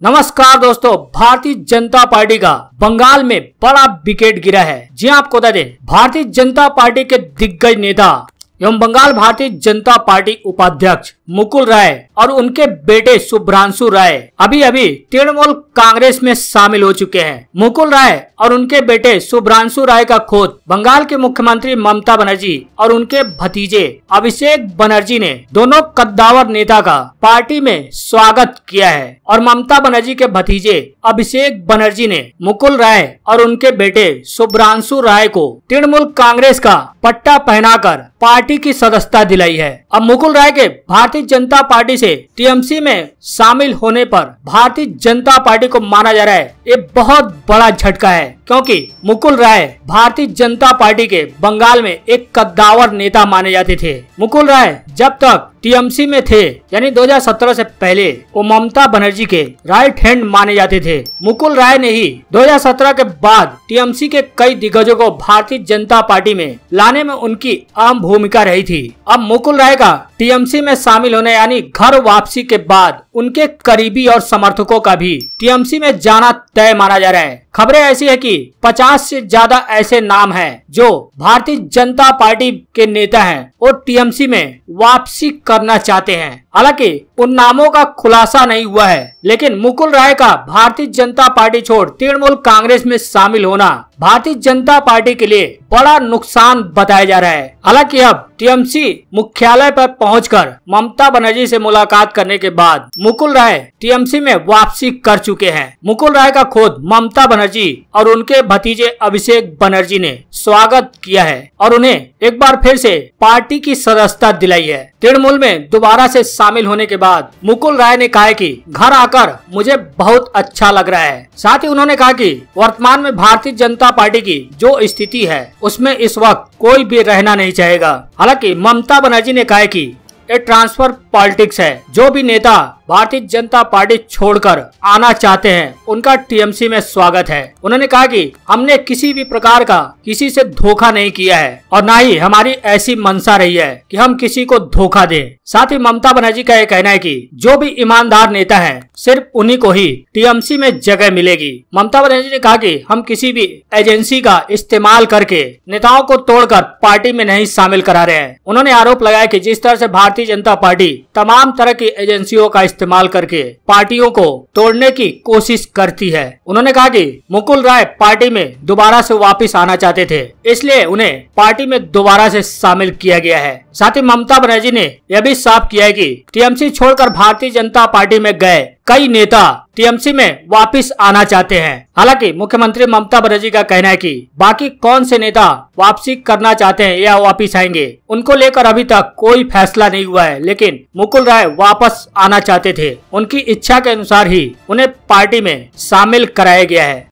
नमस्कार दोस्तों, भारतीय जनता पार्टी का बंगाल में बड़ा विकेट गिरा है। जी हां, आपको बता दें, भारतीय जनता पार्टी के दिग्गज नेता एवं बंगाल भारतीय जनता पार्टी उपाध्यक्ष मुकुल राय और उनके बेटे शुभ्रांशु राय अभी अभी तृणमूल कांग्रेस में शामिल हो चुके हैं। मुकुल राय और उनके बेटे शुभ्रांशु राय का खोज बंगाल के मुख्यमंत्री ममता बनर्जी और उनके भतीजे अभिषेक बनर्जी ने दोनों कद्दावर नेता का पार्टी में स्वागत किया है और ममता बनर्जी के भतीजे अभिषेक बनर्जी ने मुकुल राय और उनके बेटे शुभ्रांशु राय को तृणमूल कांग्रेस का पट्टा पहनाकर पार्टी की सदस्यता दिलाई है। अब मुकुल राय के भारतीय जनता पार्टी से टीएमसी में शामिल होने पर भारतीय जनता पार्टी को माना जा रहा है ये बहुत बड़ा झटका है, क्योंकि मुकुल राय भारतीय जनता पार्टी के बंगाल में एक कद्दावर नेता माने जाते थे। मुकुल राय जब तक टीएमसी में थे, यानी 2017 से पहले, वो ममता बनर्जी के राइट हैंड माने जाते थे। मुकुल राय ने ही 2017 के बाद टीएमसी के कई दिग्गजों को भारतीय जनता पार्टी में लाने में उनकी अहम भूमिका रही थी। अब मुकुल राय का टीएमसी में शामिल होने यानी घर वापसी के बाद उनके करीबी और समर्थकों का भी टीएमसी में जाना तय माना जा रहा है। खबरें ऐसी है कि 50 से ज्यादा ऐसे नाम हैं जो भारतीय जनता पार्टी के नेता हैं और टीएमसी में वापसी करना चाहते हैं। हालांकि उन नामों का खुलासा नहीं हुआ है, लेकिन मुकुल राय का भारतीय जनता पार्टी छोड़ तृणमूल कांग्रेस में शामिल होना भारतीय जनता पार्टी के लिए बड़ा नुकसान बताया जा रहा है। हालांकि अब टीएमसी मुख्यालय पर पहुंचकर ममता बनर्जी से मुलाकात करने के बाद मुकुल राय टीएमसी में वापसी कर चुके हैं। मुकुल राय का खुद ममता बनर्जी और उनके भतीजे अभिषेक बनर्जी ने स्वागत किया है और उन्हें एक बार फिर से पार्टी की सदस्यता दिलाई है। तृणमूल में दोबारा से शामिल होने के बाद मुकुल राय ने कहा है कि घर आकर मुझे बहुत अच्छा लग रहा है। साथ ही उन्होंने कहा कि वर्तमान में भारतीय जनता पार्टी की जो स्थिति है उसमें इस वक्त कोई भी रहना नहीं चाहेगा। हालांकि ममता बनर्जी ने कहा कि ये ट्रांसफर पॉलिटिक्स है। जो भी नेता भारतीय जनता पार्टी छोड़कर आना चाहते हैं उनका टीएमसी में स्वागत है। उन्होंने कहा कि हमने किसी भी प्रकार का किसी से धोखा नहीं किया है और न ही हमारी ऐसी मंशा रही है कि हम किसी को धोखा दें। साथ ही ममता बनर्जी का यह कहना है कि जो भी ईमानदार नेता है सिर्फ उन्हीं को ही टीएमसी में जगह मिलेगी। ममता बनर्जी ने कहा कि हम किसी भी एजेंसी का इस्तेमाल करके नेताओं को तोड़कर पार्टी में नहीं शामिल करा रहे हैं। उन्होंने आरोप लगाया कि जिस तरह से भारतीय जनता पार्टी तमाम तरह की एजेंसियों का इस्तेमाल करके पार्टियों को तोड़ने की कोशिश करती है। उन्होंने कहा कि मुकुल राय पार्टी में दोबारा से वापस आना चाहते थे, इसलिए उन्हें पार्टी में दोबारा से शामिल किया गया है। साथ ही ममता बनर्जी ने यह भी साफ किया है कि टीएमसी छोड़कर भारतीय जनता पार्टी में गए कई नेता टीएमसी में वापस आना चाहते हैं। हालांकि मुख्यमंत्री ममता बनर्जी का कहना है कि बाकी कौन से नेता वापसी करना चाहते हैं या वापस आएंगे उनको लेकर अभी तक कोई फैसला नहीं हुआ है, लेकिन मुकुल राय वापस आना चाहते थे। उनकी इच्छा के अनुसार ही उन्हें पार्टी में शामिल कराया गया है।